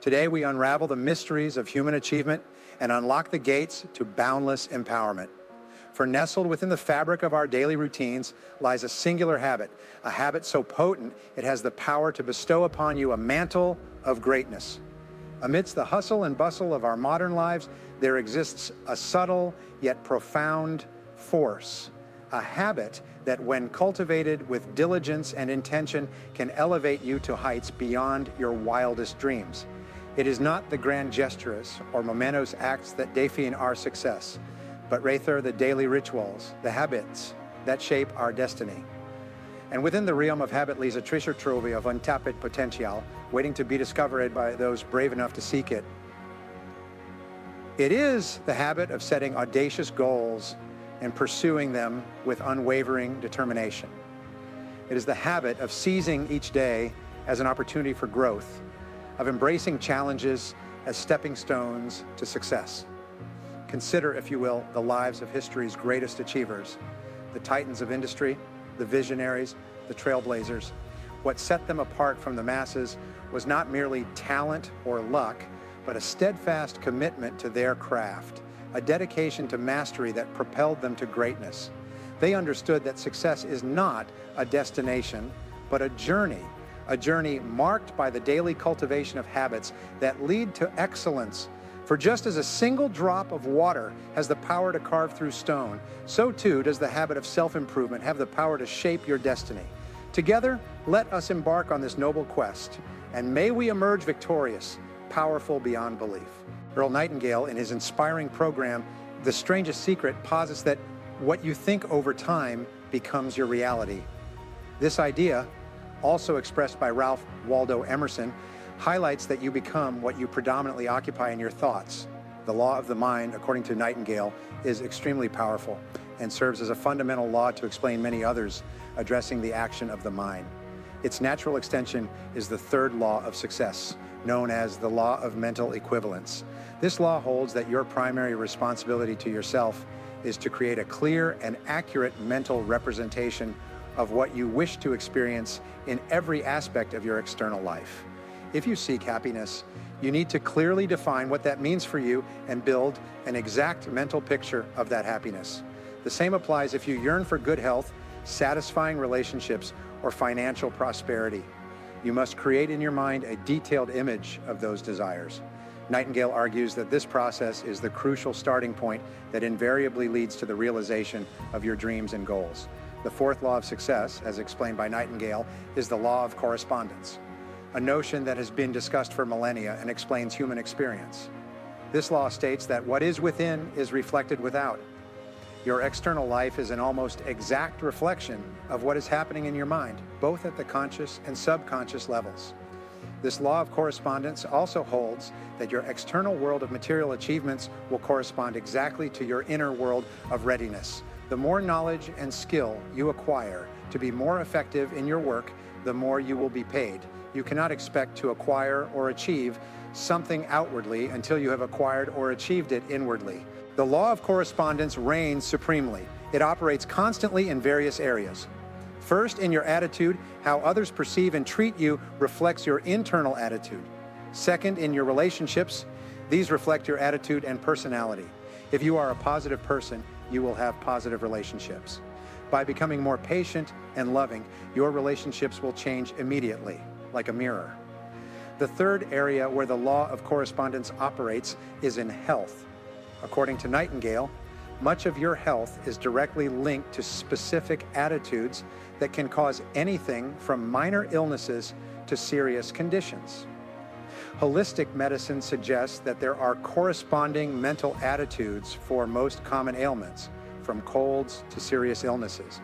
Today, we unravel the mysteries of human achievement and unlock the gates to boundless empowerment. For nestled within the fabric of our daily routines lies a singular habit, a habit so potent it has the power to bestow upon you a mantle of greatness. Amidst the hustle and bustle of our modern lives, there exists a subtle yet profound force, a habit that when cultivated with diligence and intention can elevate you to heights beyond your wildest dreams. It is not the grand gestures or momentous acts that define our success, but rather the daily rituals, the habits that shape our destiny. And within the realm of habit lies a treasure trove of untapped potential, waiting to be discovered by those brave enough to seek it. It is the habit of setting audacious goals and pursuing them with unwavering determination. It is the habit of seizing each day as an opportunity for growth, of embracing challenges as stepping stones to success. Consider, if you will, the lives of history's greatest achievers, the titans of industry, the visionaries, the trailblazers. What set them apart from the masses was not merely talent or luck, but a steadfast commitment to their craft, a dedication to mastery that propelled them to greatness. They understood that success is not a destination, but a journey marked by the daily cultivation of habits that lead to excellence. For just as a single drop of water has the power to carve through stone, so too does the habit of self-improvement have the power to shape your destiny. Together, let us embark on this noble quest, and may we emerge victorious, powerful beyond belief. Earl Nightingale, in his inspiring program, The Strangest Secret, posits that what you think over time becomes your reality. This idea, also expressed by Ralph Waldo Emerson, highlights that you become what you predominantly occupy in your thoughts. The law of the mind, according to Nightingale, is extremely powerful and serves as a fundamental law to explain many others addressing the action of the mind. Its natural extension is the third law of success, known as the law of mental equivalence. This law holds that your primary responsibility to yourself is to create a clear and accurate mental representation of what you wish to experience in every aspect of your external life. If you seek happiness, you need to clearly define what that means for you and build an exact mental picture of that happiness. The same applies if you yearn for good health, satisfying relationships, or financial prosperity. You must create in your mind a detailed image of those desires. Nightingale argues that this process is the crucial starting point that invariably leads to the realization of your dreams and goals. The fourth law of success, as explained by Nightingale, is the law of correspondence, a notion that has been discussed for millennia and explains human experience. This law states that what is within is reflected without. Your external life is an almost exact reflection of what is happening in your mind, both at the conscious and subconscious levels. This law of correspondence also holds that your external world of material achievements will correspond exactly to your inner world of readiness. The more knowledge and skill you acquire to be more effective in your work, the more you will be paid. You cannot expect to acquire or achieve something outwardly until you have acquired or achieved it inwardly. The law of correspondence reigns supremely. It operates constantly in various areas. First, in your attitude, how others perceive and treat you reflects your internal attitude. Second, in your relationships, these reflect your attitude and personality. If you are a positive person, you will have positive relationships. By becoming more patient and loving, your relationships will change immediately, like a mirror. The third area where the law of correspondence operates is in health. According to Nightingale, much of your health is directly linked to specific attitudes that can cause anything from minor illnesses to serious conditions. Holistic medicine suggests that there are corresponding mental attitudes for most common ailments, from colds to serious illnesses.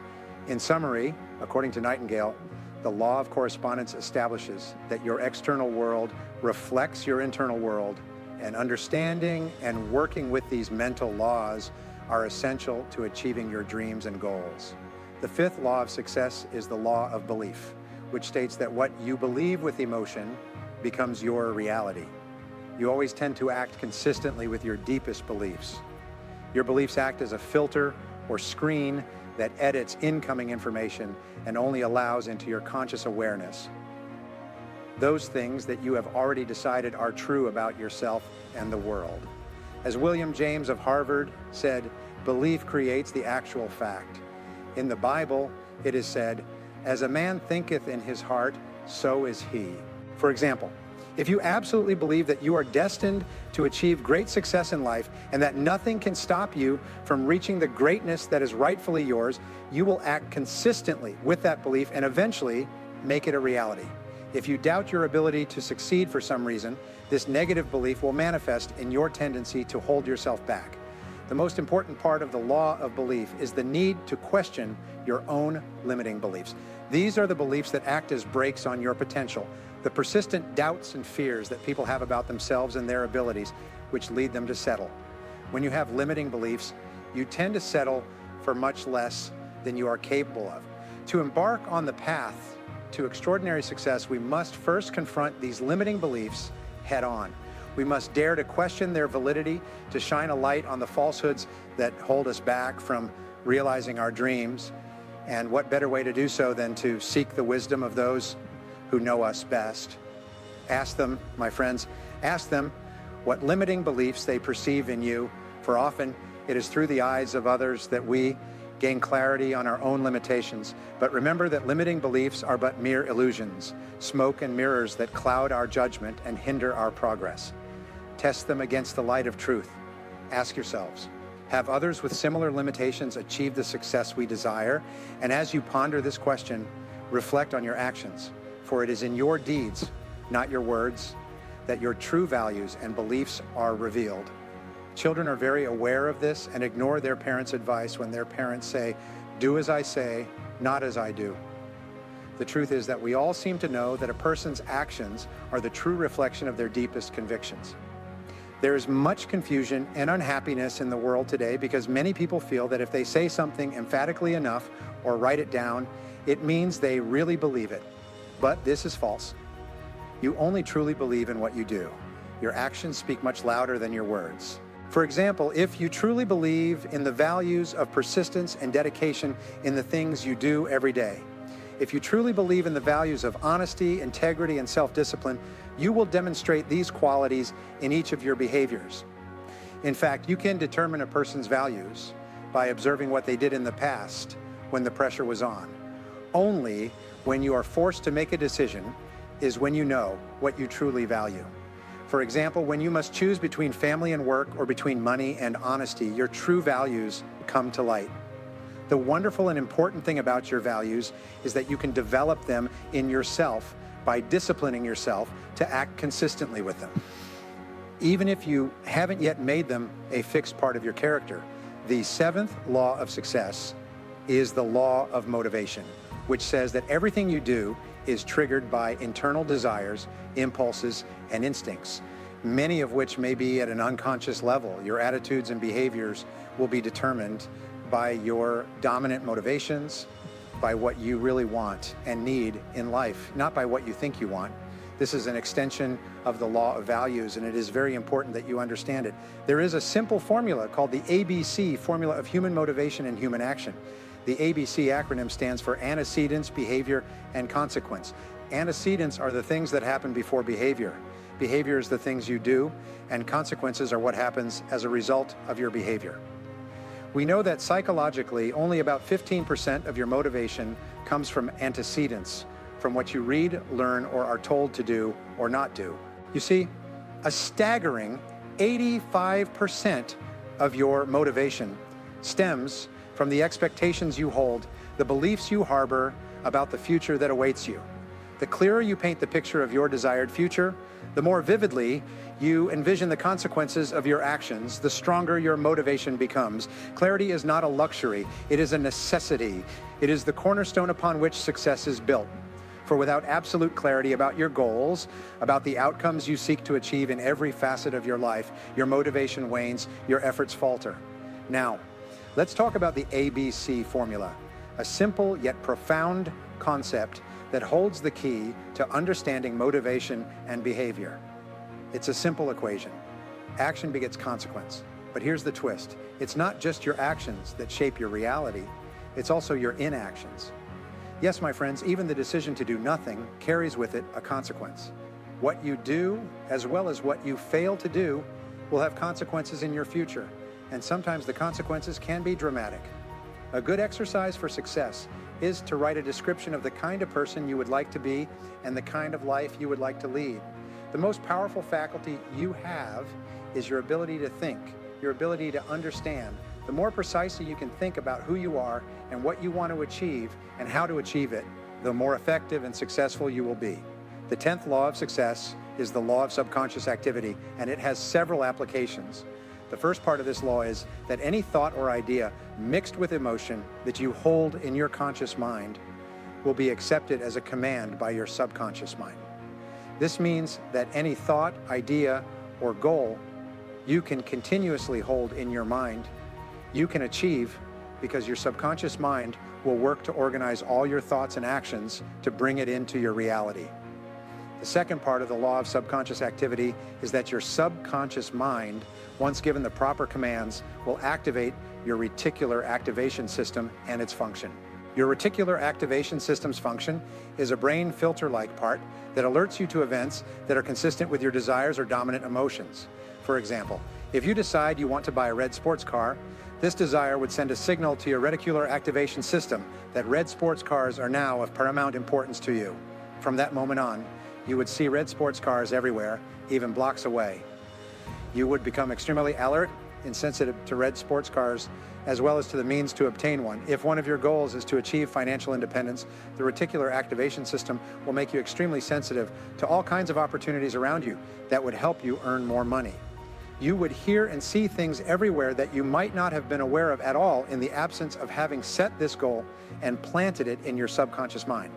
In summary, according to Nightingale, the law of correspondence establishes that your external world reflects your internal world, and understanding and working with these mental laws are essential to achieving your dreams and goals. The fifth law of success is the law of belief, which states that what you believe with emotion becomes your reality. You always tend to act consistently with your deepest beliefs. Your beliefs act as a filter or screen that edits incoming information and only allows into your conscious awareness those things that you have already decided are true about yourself and the world. As William James of Harvard said, belief creates the actual fact. In the Bible, it is said, as a man thinketh in his heart, so is he. For example, if you absolutely believe that you are destined to achieve great success in life and that nothing can stop you from reaching the greatness that is rightfully yours, you will act consistently with that belief and eventually make it a reality. If you doubt your ability to succeed for some reason, this negative belief will manifest in your tendency to hold yourself back. The most important part of the law of belief is the need to question your own limiting beliefs. These are the beliefs that act as brakes on your potential, the persistent doubts and fears that people have about themselves and their abilities, which lead them to settle. When you have limiting beliefs, you tend to settle for much less than you are capable of. To embark on the path to extraordinary success, we must first confront these limiting beliefs head on. We must dare to question their validity, to shine a light on the falsehoods that hold us back from realizing our dreams. And what better way to do so than to seek the wisdom of those who know us best? Ask them, my friends, ask them what limiting beliefs they perceive in you, for often it is through the eyes of others that we gain clarity on our own limitations. But remember that limiting beliefs are but mere illusions, smoke and mirrors that cloud our judgment and hinder our progress. Test them against the light of truth. Ask yourselves, have others with similar limitations achieved the success we desire? And as you ponder this question, reflect on your actions, for it is in your deeds, not your words, that your true values and beliefs are revealed. Children are very aware of this and ignore their parents' advice when their parents say, do as I say, not as I do. The truth is that we all seem to know that a person's actions are the true reflection of their deepest convictions. There is much confusion and unhappiness in the world today because many people feel that if they say something emphatically enough or write it down, it means they really believe it. But this is false. You only truly believe in what you do. Your actions speak much louder than your words. For example, if you truly believe in the values of persistence and dedication in the things you do every day, if you truly believe in the values of honesty, integrity, and self-discipline, you will demonstrate these qualities in each of your behaviors. In fact, you can determine a person's values by observing what they did in the past when the pressure was on. Only when you are forced to make a decision is when you know what you truly value. For example, when you must choose between family and work or between money and honesty, your true values come to light. The wonderful and important thing about your values is that you can develop them in yourself by disciplining yourself to act consistently with them. Even if you haven't yet made them a fixed part of your character, the seventh law of success is the law of motivation, which says that everything you do is triggered by internal desires, impulses, and instincts, many of which may be at an unconscious level. Your attitudes and behaviors will be determined by your dominant motivations, by what you really want and need in life, not by what you think you want. This is an extension of the law of values, and it is very important that you understand it. There is a simple formula called the ABC, formula of human motivation and human action. The ABC acronym stands for antecedents, behavior, and consequence. Antecedents are the things that happen before behavior. Behavior is the things you do, and consequences are what happens as a result of your behavior. We know that psychologically, only about 15% of your motivation comes from antecedents, from what you read, learn, or are told to do or not do. You see, a staggering 85% of your motivation stems from the expectations you hold, the beliefs you harbor about the future that awaits you. The clearer you paint the picture of your desired future, the more vividly you envision the consequences of your actions, the stronger your motivation becomes. Clarity is not a luxury, it is a necessity. It is the cornerstone upon which success is built. For without absolute clarity about your goals, about the outcomes you seek to achieve in every facet of your life, your motivation wanes, your efforts falter. Now, let's talk about the ABC formula, a simple yet profound concept that holds the key to understanding motivation and behavior. It's a simple equation. Action begets consequence. But here's the twist. It's not just your actions that shape your reality, it's also your inactions. Yes, my friends, even the decision to do nothing carries with it a consequence. What you do, as well as what you fail to do, will have consequences in your future, and sometimes the consequences can be dramatic. A good exercise for success is to write a description of the kind of person you would like to be and the kind of life you would like to lead. The most powerful faculty you have is your ability to think, your ability to understand. The more precisely you can think about who you are and what you want to achieve and how to achieve it, the more effective and successful you will be. The 10th law of success is the law of subconscious activity, and it has several applications. The first part of this law is that any thought or idea mixed with emotion that you hold in your conscious mind will be accepted as a command by your subconscious mind. This means that any thought, idea, or goal you can continuously hold in your mind, you can achieve because your subconscious mind will work to organize all your thoughts and actions to bring it into your reality. The second part of the law of subconscious activity is that your subconscious mind, once given the proper commands, will activate your reticular activation system and its function. Your reticular activation system's function is a brain filter-like part that alerts you to events that are consistent with your desires or dominant emotions. For example, if you decide you want to buy a red sports car, this desire would send a signal to your reticular activation system that red sports cars are now of paramount importance to you. From that moment on, you would see red sports cars everywhere, even blocks away. You would become extremely alert and sensitive to red sports cars, as well as to the means to obtain one. If one of your goals is to achieve financial independence, the reticular activation system will make you extremely sensitive to all kinds of opportunities around you that would help you earn more money. You would hear and see things everywhere that you might not have been aware of at all in the absence of having set this goal and planted it in your subconscious mind.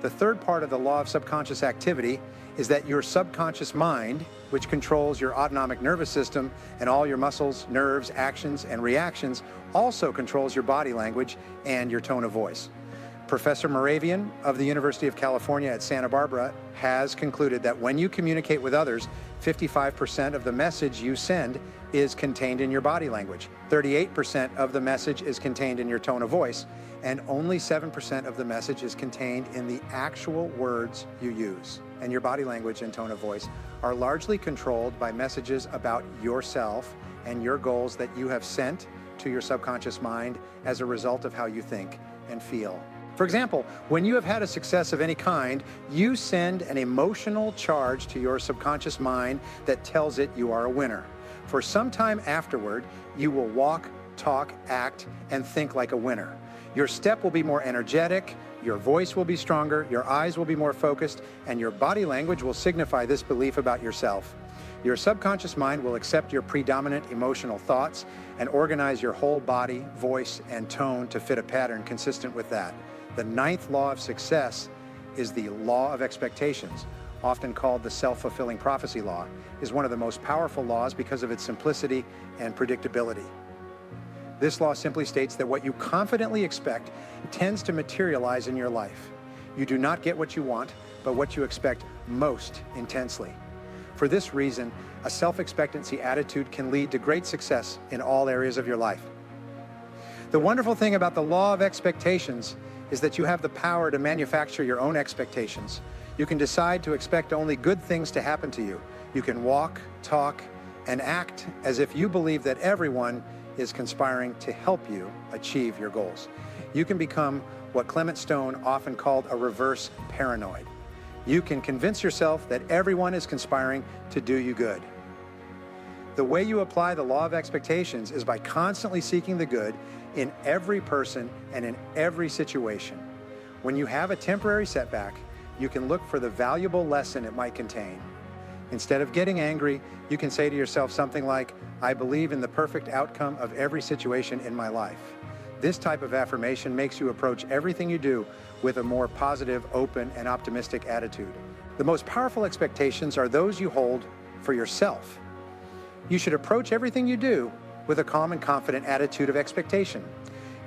The third part of the law of subconscious activity is that your subconscious mind, which controls your autonomic nervous system and all your muscles, nerves, actions, and reactions, also controls your body language and your tone of voice. Professor Moravian of the University of California at Santa Barbara has concluded that when you communicate with others, 55% of the message you send is contained in your body language. 38% of the message is contained in your tone of voice, and only 7% of the message is contained in the actual words you use. And your body language and tone of voice are largely controlled by messages about yourself and your goals that you have sent to your subconscious mind as a result of how you think and feel. For example, when you have had a success of any kind, you send an emotional charge to your subconscious mind that tells it you are a winner. For some time afterward, you will walk, talk, act, and think like a winner. Your step will be more energetic, your voice will be stronger, your eyes will be more focused, and your body language will signify this belief about yourself. Your subconscious mind will accept your predominant emotional thoughts and organize your whole body, voice, and tone to fit a pattern consistent with that. The 9th law of success is the law of expectations, often called the self-fulfilling prophecy law, is one of the most powerful laws because of its simplicity and predictability. This law simply states that what you confidently expect tends to materialize in your life. You do not get what you want, but what you expect most intensely. For this reason, a self-expectancy attitude can lead to great success in all areas of your life. The wonderful thing about the law of expectations is that you have the power to manufacture your own expectations. You can decide to expect only good things to happen to you. You can walk, talk, and act as if you believe that everyone is conspiring to help you achieve your goals. You can become what Clement Stone often called a reverse paranoid. You can convince yourself that everyone is conspiring to do you good. The way you apply the law of expectations is by constantly seeking the good in every person and in every situation. When you have a temporary setback, you can look for the valuable lesson it might contain. Instead of getting angry, you can say to yourself something like, I believe in the perfect outcome of every situation in my life. This type of affirmation makes you approach everything you do with a more positive, open, and optimistic attitude. The most powerful expectations are those you hold for yourself. You should approach everything you do with a calm and confident attitude of expectation.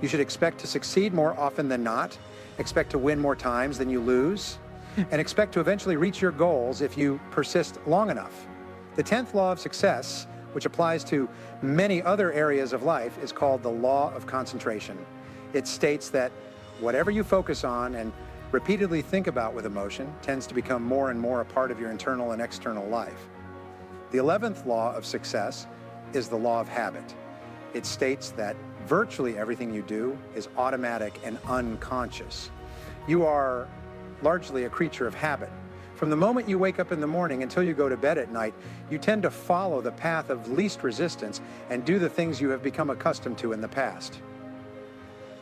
You should expect to succeed more often than not, expect to win more times than you lose, and expect to eventually reach your goals if you persist long enough. The 10th law of success, which applies to many other areas of life, is called the law of concentration. It states that whatever you focus on and repeatedly think about with emotion tends to become more and more a part of your internal and external life. The 11th law of success is the law of habit. It states that virtually everything you do is automatic and unconscious. You are largely a creature of habit. From the moment you wake up in the morning until you go to bed at night, you tend to follow the path of least resistance and do the things you have become accustomed to in the past.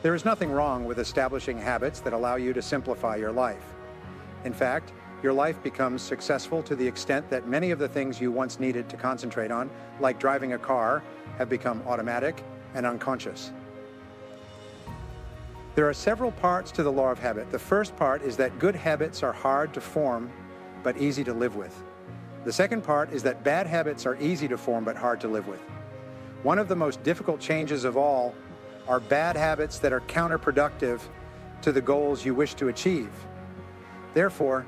There is nothing wrong with establishing habits that allow you to simplify your life. In fact, your life becomes successful to the extent that many of the things you once needed to concentrate on, like driving a car, have become automatic and unconscious. There are several parts to the law of habit. The first part is that good habits are hard to form but easy to live with. The second part is that bad habits are easy to form but hard to live with. One of the most difficult changes of all are bad habits that are counterproductive to the goals you wish to achieve. Therefore,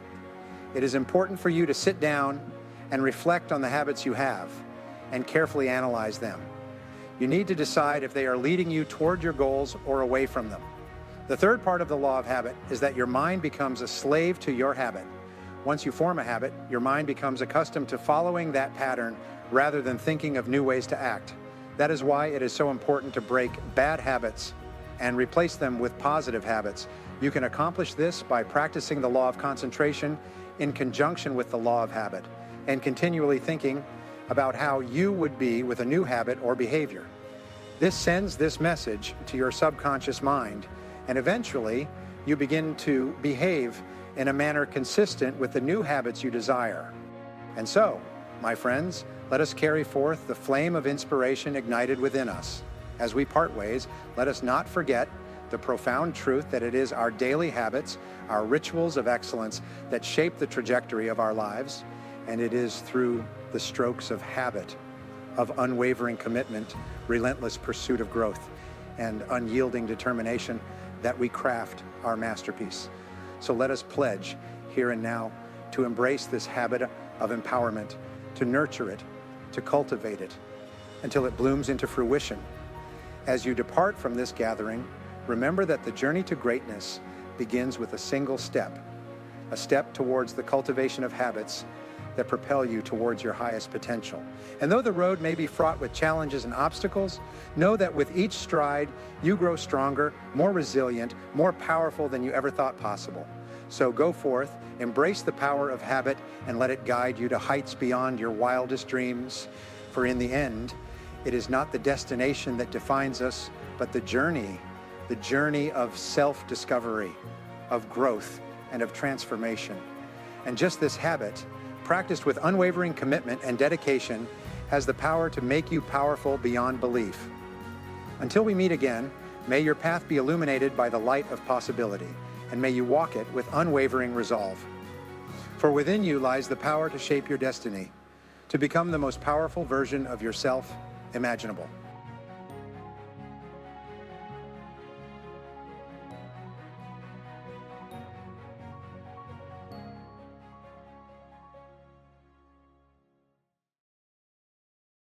it is important for you to sit down and reflect on the habits you have and carefully analyze them. You need to decide if they are leading you toward your goals or away from them. The third part of the law of habit is that your mind becomes a slave to your habit. Once you form a habit, your mind becomes accustomed to following that pattern rather than thinking of new ways to act. That is why it is so important to break bad habits and replace them with positive habits. You can accomplish this by practicing the law of concentration in conjunction with the law of habit and continually thinking about how you would be with a new habit or behavior. This sends this message to your subconscious mind, and eventually you begin to behave in a manner consistent with the new habits you desire. And so, my friends, let us carry forth the flame of inspiration ignited within us. As we part ways, let us not forget the profound truth that it is our daily habits, our rituals of excellence that shape the trajectory of our lives, and it is through the strokes of habit, of unwavering commitment, relentless pursuit of growth, and unyielding determination that we craft our masterpiece. So let us pledge here and now to embrace this habit of empowerment, to nurture it, to cultivate it, until it blooms into fruition. As you depart from this gathering, remember that the journey to greatness begins with a single step, a step towards the cultivation of habits that propel you towards your highest potential. And though the road may be fraught with challenges and obstacles, know that with each stride, you grow stronger, more resilient, more powerful than you ever thought possible. So go forth, embrace the power of habit, and let it guide you to heights beyond your wildest dreams. For in the end, it is not the destination that defines us, but the journey of self-discovery, of growth, and of transformation. And just this habit, practiced with unwavering commitment and dedication, has the power to make you powerful beyond belief. Until we meet again, may your path be illuminated by the light of possibility, and may you walk it with unwavering resolve. For within you lies the power to shape your destiny, to become the most powerful version of yourself imaginable.